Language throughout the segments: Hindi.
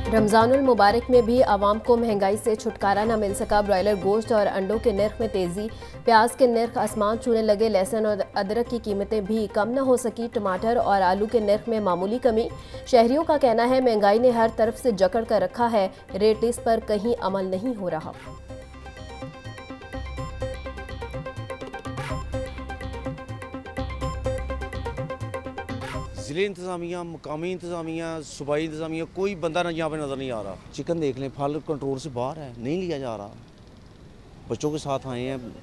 रमजानुल मुबारक में भी आवाम को महंगाई से छुटकारा न मिल सका। ब्रॉयलर गोश्त और अंडों के नर्ख में तेजी, प्याज के नर्ख आसमान छूने लगे। लहसुन और अदरक की कीमतें भी कम न हो सकी। टमाटर और आलू के नर्ख में मामूली कमी। शहरियों का कहना है महंगाई ने हर तरफ से जकड़ कर रखा है, रेट लिस्ट पर कहीं अमल नहीं हो रहा। ज़िले इंतज़ामिया, मकामी इंतज़ामिया, सूबाई इंतज़ामिया, कोई बंदा यहाँ पे नज़र नहीं आ रहा। चिकन देख लें, फल कंट्रोल से बाहर है, नहीं लिया जा रहा। बच्चों के साथ आए हैं,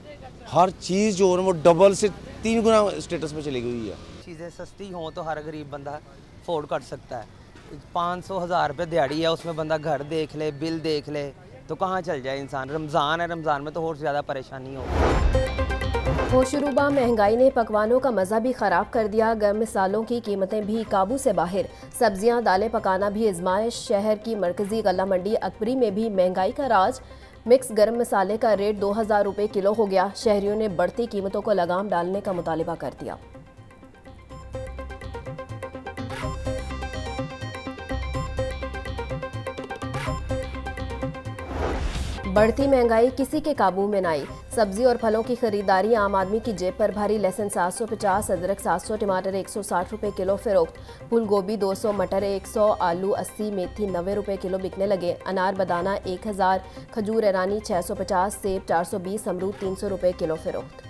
हर चीज़ जो है वो डबल से 3 गुना स्टेटस पे चली गई है। चीज़ें सस्ती हों तो हर गरीब बंदा अफोर्ड कर सकता है। 500-1000 रुपये दिहाड़ी है, उसमें बंदा घर देख ले, बिल देख ले, तो कहाँ चल जाए इंसान। रमज़ान है, रमज़ान में तो और ज़्यादा परेशानी होगी। होशरुबा महंगाई ने पकवानों का मज़ा भी ख़राब कर दिया। गर्म मसालों की कीमतें भी काबू से बाहर। सब्जियां दालें पकाना भी आजमाइश। शहर की मरकजी गल्ला मंडी अकबरी में भी महंगाई का राज। मिक्स गर्म मसाले का रेट 2000 रुपये किलो हो गया। शहरियों ने बढ़ती कीमतों को लगाम डालने का मुतालिबा कर दिया। बढ़ती महंगाई किसी के काबू में न आई। सब्जी और फलों की खरीदारी आम आदमी की जेब पर भारी। लहसुन 750, अदरक 700, टमाटर 160 रुपये किलो फरोख्त। फूल गोभी 200, मटर 100, आलू 80, मेथी 90 रुपये किलो बिकने लगे। अनार बदाना 1000, खजूर ईरानी 650, सेब 420, अमरूद 300 रुपये किलो फरोख्त।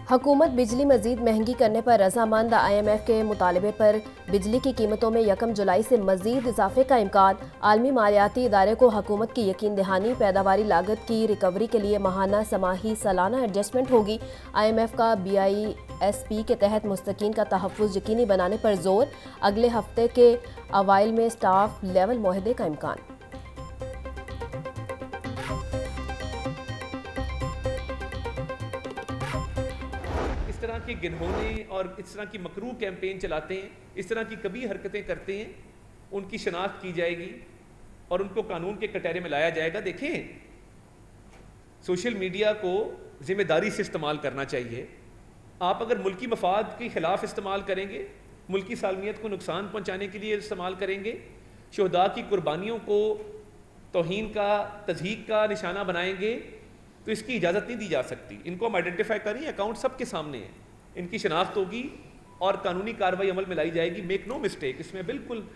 हुकूमत बिजली मजीद महंगी करने पर रजामंद। IMF के मुतालबे पर बिजली की कीमतों में 1 जुलाई से मजीद इजाफे का इम्कान। आलमी मालियाती इदारे को हुकूमत की यकीन दहानी। पैदावारी लागत की रिकवरी के लिए माहाना, समाही, सालाना एडजस्टमेंट होगी। IMF का BISP के तहत मुस्तकीन का तहफ़्फ़ुज़ यकीनी बनाने पर जोर। अगले हफ्ते के अवाइल में स्टाफ लेवल मुआहदे का इम्कान। इस तरह के गिनहोने और इस तरह की मकरू कैंपेन चलाते हैं, इस तरह की कभी हरकतें करते हैं, उनकी शनाख्त की जाएगी और उनको कानून के कटहरे में लाया जाएगा। देखें, सोशल मीडिया को जिम्मेदारी से इस्तेमाल करना चाहिए। आप अगर मुल्की मफाद के खिलाफ इस्तेमाल करेंगे, मुल्की सालमियत को नुकसान पहुंचाने के लिए इस्तेमाल करेंगे, शुहदा की कुर्बानियों को तौहीन का, तज़हीक का निशाना बनाएंगे, तो इसकी इजाज़त नहीं दी जा सकती। इनको हम आइडेंटिफाई करें, अकाउंट सबके सामने है, इनकी शनाख्त होगी और कानूनी कार्रवाई अमल में लाई जाएगी। मेक नो मिस्टेक, इसमें बिल्कुल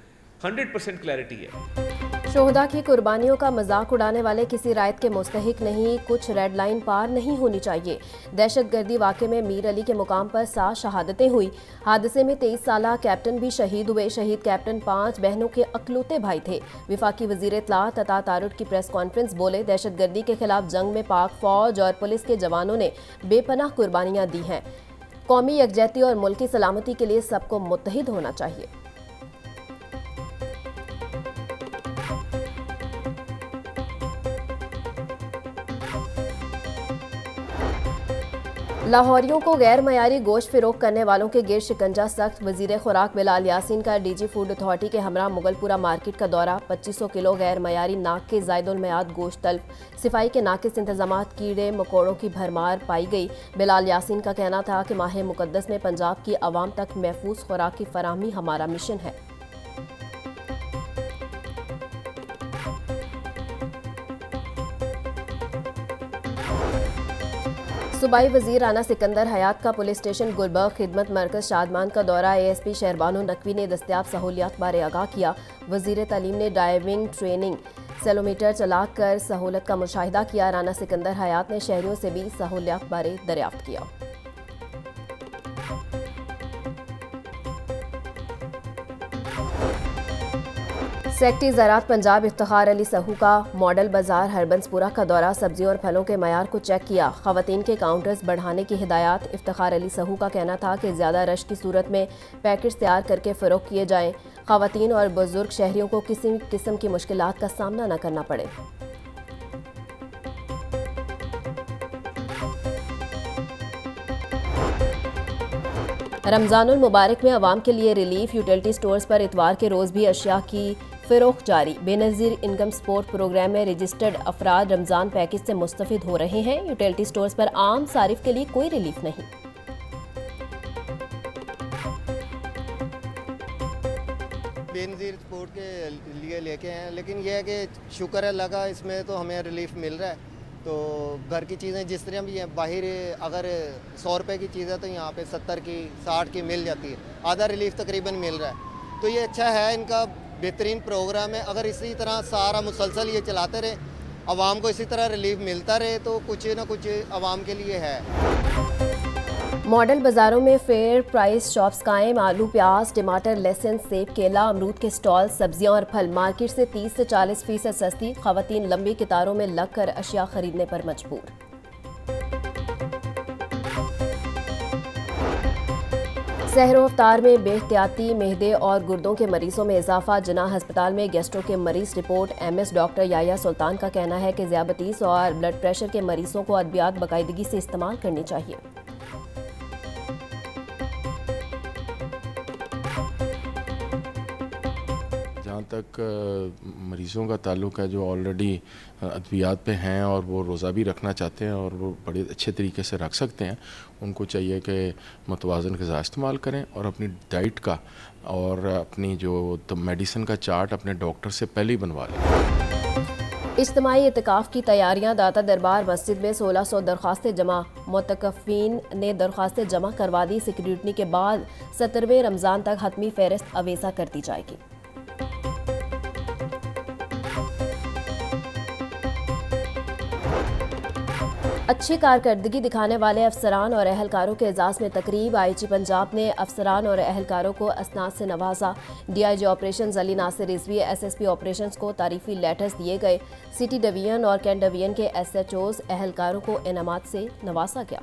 100% क्लैरिटी है। शोहदा की कुर्बानियों का मजाक उड़ाने वाले किसी रायत के मुस्तहिक नहीं। कुछ रेड लाइन पार नहीं होनी चाहिए। दहशत गर्दी वाक़े में मीर अली के मुकाम पर 7 शहादतें हुई। हादसे में 23 साला कैप्टन भी शहीद हुए। शहीद कैप्टन 5 बहनों के अकलौते भाई थे। विफाकी वज़ीर इत्तलात अता तारुट की प्रेस कॉन्फ्रेंस बोले, दहशत गर्दी के खिलाफ जंग में पाक फौज और पुलिस के जवानों ने बेपनाह कुर्बानियाँ दी हैं। कौमी यकजहती और मुल्की सलामती के लिए सबको मुत्तहिद होना चाहिए। लाहौरियों को गैर मयारी गोश्त फ़रोख्त करने वालों के गिर शिकंजा सख्त। वज़ीर खुराक बिलाल यासीन का DG फूड अथॉरिटी के हमरा मुगलपुरा मार्केट का दौरा। 2500 किलो गैर मयारी नाक के ज़ायदुल मियाद गोश्त तल्फ। सफाई के नाकिस इंतजामात, कीड़े मकोड़ों की भरमार पाई गई। बिलाल यासीन का कहना था कि माह मुकद्दस में पंजाब की आवाम तक महफूज खुराक की फराहमी हमारा मिशन है। सूबाई वज़ीर राना सिकंदर हयात का पुलिस स्टेशन गुलबर्ग खिदमत मरकज़ शादमान का दौरा। ASP शहरबानो नकवी ने दस्तयाब सहूलियात बारे आगाह किया। वज़ीर तालीम ने ड्राइविंग ट्रेनिंग सेलोमीटर चलाकर सहूलत का मुशाहिदा किया। राना सिकंदर हयात ने शहरियों से भी सहूलियात बारे दरियाफ्त किया। सेक्रेटरी ज़राअत पंजाब इफ्तिखार अली सहू का मॉडल बाजार हरबंसपुरा का दौरा। सब्जियों और फलों के मयार को चेक किया। ख़वातीन के काउंटर्स बढ़ाने की हिदायत। इफ्तिखार अली सहू का कहना था कि ज़्यादा रश की सूरत में पैकेट्स तैयार करके फ़रोख्त किए जाएँ। ख़वातीन और बुजुर्ग शहरियों को किसी किस्म की मुश्किलात का सामना न करना पड़े। रमज़ानुल मुबारक में अवाम के लिए रिलीफ। यूटिलिटी स्टोर्स पर इतवार के रोज़ भी अशिया की फ़रोख्त जारी। बेनज़ीर इनकम सपोर्ट प्रोग्राम में रजिस्टर्ड अफराद रमज़ान पैकेज से मुस्तफ़िद हो रहे हैं। यूटिलिटी स्टोर्स पर आम सारिफ के लिए कोई रिलीफ नहीं। बेनज़ीर सपोर्ट के लिए लेके हैं, लेकिन यह है कि शुक्र है अल्लाह का, इसमें तो हमें रिलीफ मिल रहा है। तो घर की चीज़ें जिस तरह भी हैं, बाहर अगर 100 रुपये की चीज़ है तो यहाँ पे 70 की 60 की मिल जाती है, आधा रिलीफ तकरीबन मिल रहा है। तो ये अच्छा है, इनका बेहतरीन प्रोग्राम है। अगर इसी तरह सारा मुसलसल ये चलाते रहे, आवाम को इसी तरह रिलीफ मिलता रहे, तो कुछ ना कुछ आवाम के लिए है। मॉडल बाजारों में फेयर प्राइस शॉप्स कायम। आलू, प्याज, टमाटर, लहसुन, सेब, केला, अमरूद के स्टॉल, सब्जियां और फल मार्केट से 30 से 40% सस्ती। खवातीन लंबी कतारों में लगकर अशिया खरीदने पर मजबूर। सहरो अवतार में बेहतियाती मेहदे और गुर्दों के मरीजों में इजाफा। जिन्ना अस्पताल में गैस्ट्रो के मरीज रिपोर्ट। एमएस डॉक्टर याया सुल्तान का कहना है कि ज़ियाबतीस और ब्लड प्रेशर के मरीजों को अद्वियात बाकायदगी से इस्तेमाल करनी चाहिए। जहाँ तक मरीज़ों का ताल्लुक़ है जो ऑलरेडी अद्वियात पे हैं और वो रोज़ा भी रखना चाहते हैं और वो बड़े अच्छे तरीके से रख सकते हैं, उनको चाहिए कि मुतवाज़न ग़िज़ा इस्तेमाल करें और अपनी डाइट का और अपनी जो मेडिसिन का चार्ट अपने डॉक्टर से पहले ही बनवा लें। इज्तिमाई इतिकाफ़ की तैयारियां। दाता दरबार मस्जिद में 1600 दरख्वास्तें जमा। मुतकफ़ीन ने दरख्वास्तें जमा करवा दी। सिक्योरिटी के बाद 17वें रमज़ान तक हतमी फ़हरिस्त अवेसा कर दी जाएगी। अच्छी कारकर्दगी दिखाने वाले अफसरान और अहलकारों के एजाज़ में तकरीब। आईजी पंजाब ने अफसरान और अहलकारों को असनाद से नवाजा। DIG operations Ali Nasir Rizvi, SSP operations को तारीफी लेटर्स दिए गए। सिटी डिवीजन और कैंट डिवीजन के एसएचओज अहलकारों को इनामात से नवाजा गया।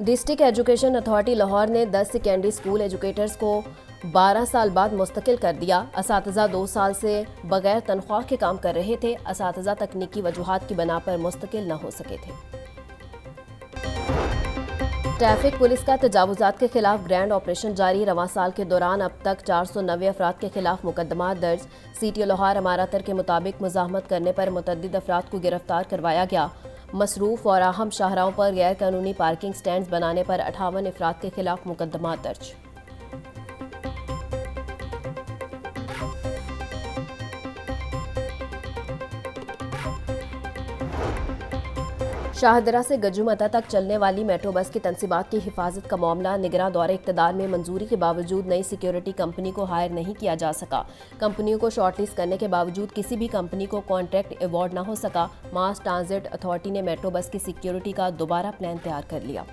डिस्ट्रिक्ट एजुकेशन अथॉरिटी लाहौर ने 10 सेकेंडरी स्कूल एजुकेटर्स को 12 साल बाद मुस्तकिल कर दिया। असातिज़ा 2 साल से बगैर तनख्वाह के काम कर रहे थे। असातिज़ा तकनीकी वजूहात की बिना पर मुस्तकिल न हो सके थे। ट्रैफिक पुलिस का तजावुज़ात के खिलाफ ग्रैंड ऑपरेशन जारी। रवां साल के दौरान अब तक 490 अफराद के खिलाफ मुकदमा दर्ज। सीटी लाहौर अमारातर के मुताबिक मुज़ाहमत करने पर मुतअद्दिद अफराद को गिरफ्तार करवाया गया। मसरूफ़ और अहम शाहराहों पर गैर कानूनी पार्किंग स्टैंड्स बनाने पर 58 अफराद के खिलाफ मुकदमा दर्ज। शाहदरा से गजुमता तक चलने वाली मेट्रो बस की तनसीबात की हिफाजत का मामला। निगरां दौरे इक़्तिदार में मंजूरी के बावजूद नई सिक्योरिटी कंपनी को हायर नहीं किया जा सका। कंपनियों को शॉर्टलिस्ट करने के बावजूद किसी भी कंपनी को कॉन्ट्रैक्ट अवार्ड न हो सका। मास ट्रांजिट अथॉरिटी ने मेट्रो बस की सिक्योरिटी का दोबारा प्लान तैयार कर लिया।